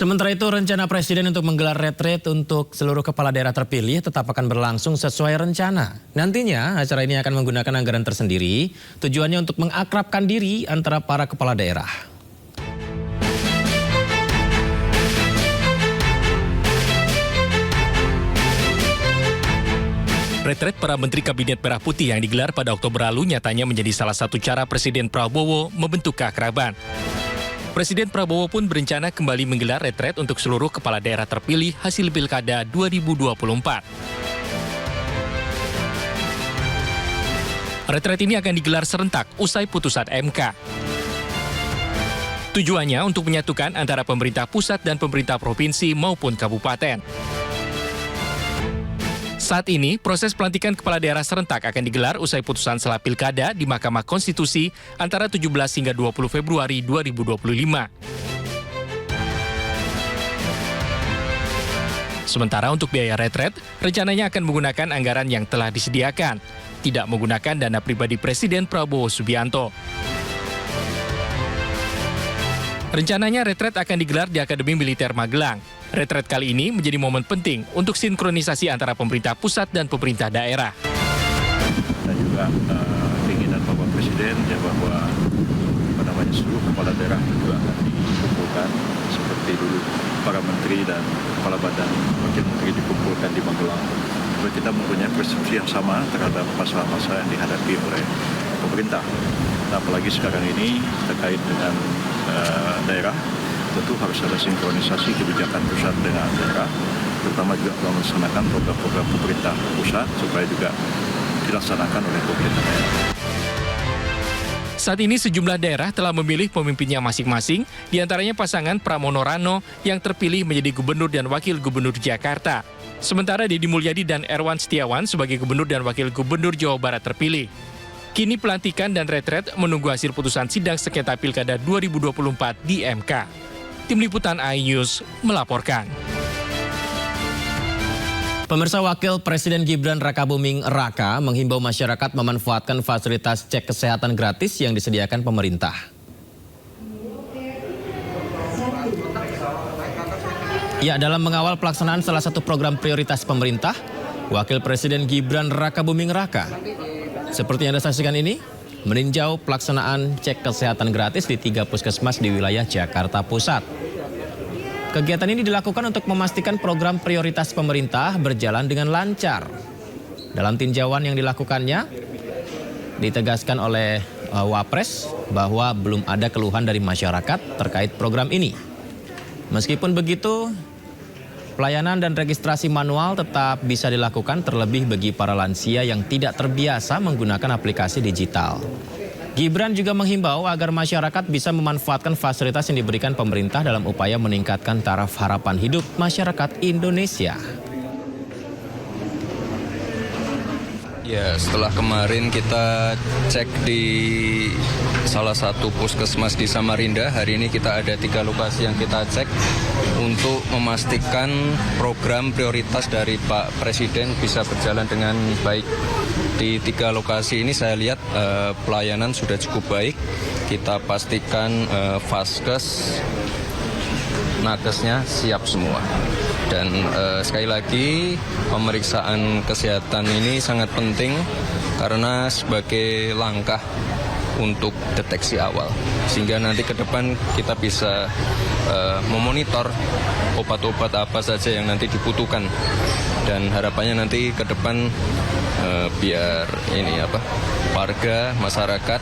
Sementara itu, rencana Presiden untuk menggelar retreat untuk seluruh kepala daerah terpilih tetap akan berlangsung sesuai rencana. Nantinya, acara ini akan menggunakan anggaran tersendiri, tujuannya untuk mengakrabkan diri antara para kepala daerah. Retret para Menteri Kabinet Merah Putih yang digelar pada Oktober lalu nyatanya menjadi salah satu cara Presiden Prabowo membentuk keakraban. Presiden Prabowo pun berencana kembali menggelar retret untuk seluruh kepala daerah terpilih hasil Pilkada 2024. Retret ini akan digelar serentak usai putusan MK. Tujuannya untuk menyatukan antara pemerintah pusat dan pemerintah provinsi maupun kabupaten. Saat ini, proses pelantikan kepala daerah serentak akan digelar usai putusan sela Pilkada di Mahkamah Konstitusi antara 17 hingga 20 Februari 2025. Sementara untuk biaya retret, rencananya akan menggunakan anggaran yang telah disediakan, tidak menggunakan dana pribadi Presiden Prabowo Subianto. Rencananya retret akan digelar di Akademi Militer Magelang. Retret kali ini menjadi momen penting untuk sinkronisasi antara pemerintah pusat dan pemerintah daerah. Dan juga keinginan Bapak Presiden ya bahwa seluruh kepala daerah juga akan dikumpulkan seperti dulu para menteri dan kepala badan wakil menteri dikumpulkan di Magelang. Jadi kita mempunyai persepsi yang sama terhadap masalah-masalah yang dihadapi oleh pemerintah. Nah, apalagi sekarang ini terkait dengan daerah, tentu harus ada sinkronisasi kebijakan pusat dengan daerah, terutama juga melaksanakan program-program pemerintah pusat supaya juga dilaksanakan oleh pemerintah daerah. Saat ini sejumlah daerah telah memilih pemimpinnya masing-masing, diantaranya pasangan Pramono Rano yang terpilih menjadi gubernur dan wakil gubernur Jakarta. Sementara Deddy Mulyadi dan Erwan Setiawan sebagai gubernur dan wakil gubernur Jawa Barat terpilih. Kini pelantikan dan retret menunggu hasil putusan sidang sengketa Pilkada 2024 di MK. Tim Liputan iNews melaporkan. Pemirsa, Wakil Presiden Gibran Rakabuming Raka menghimbau masyarakat memanfaatkan fasilitas cek kesehatan gratis yang disediakan pemerintah. Ya, dalam mengawal pelaksanaan salah satu program prioritas pemerintah, Wakil Presiden Gibran Rakabuming Raka, seperti yang Anda saksikan ini, meninjau pelaksanaan cek kesehatan gratis di 3 puskesmas di wilayah Jakarta Pusat. Kegiatan ini dilakukan untuk memastikan program prioritas pemerintah berjalan dengan lancar. Dalam tinjauan yang dilakukannya, ditegaskan oleh Wapres bahwa belum ada keluhan dari masyarakat terkait program ini. Meskipun begitu, pelayanan dan registrasi manual tetap bisa dilakukan terlebih bagi para lansia yang tidak terbiasa menggunakan aplikasi digital. Gibran juga menghimbau agar masyarakat bisa memanfaatkan fasilitas yang diberikan pemerintah dalam upaya meningkatkan taraf harapan hidup masyarakat Indonesia. Ya, setelah kemarin kita cek di salah satu puskesmas di Samarinda, hari ini kita ada 3 lokasi yang kita cek untuk memastikan program prioritas dari Pak Presiden bisa berjalan dengan baik. Di 3 lokasi ini saya lihat pelayanan sudah cukup baik. Kita pastikan vaskes, nakesnya siap semua. Dan sekali lagi pemeriksaan kesehatan ini sangat penting karena sebagai langkah untuk deteksi awal. Sehingga nanti ke depan kita bisa memonitor obat-obat apa saja yang nanti dibutuhkan. Dan harapannya nanti ke depan biar warga, masyarakat,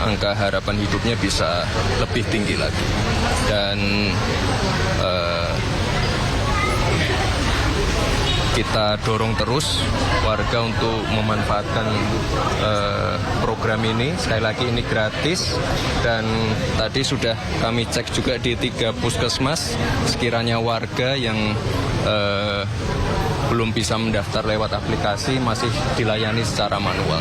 angka harapan hidupnya bisa lebih tinggi lagi. Dan kita dorong terus warga untuk memanfaatkan program ini. Sekali lagi ini gratis dan tadi sudah kami cek juga di 3 puskesmas. Sekiranya warga yang belum bisa mendaftar lewat aplikasi masih dilayani secara manual.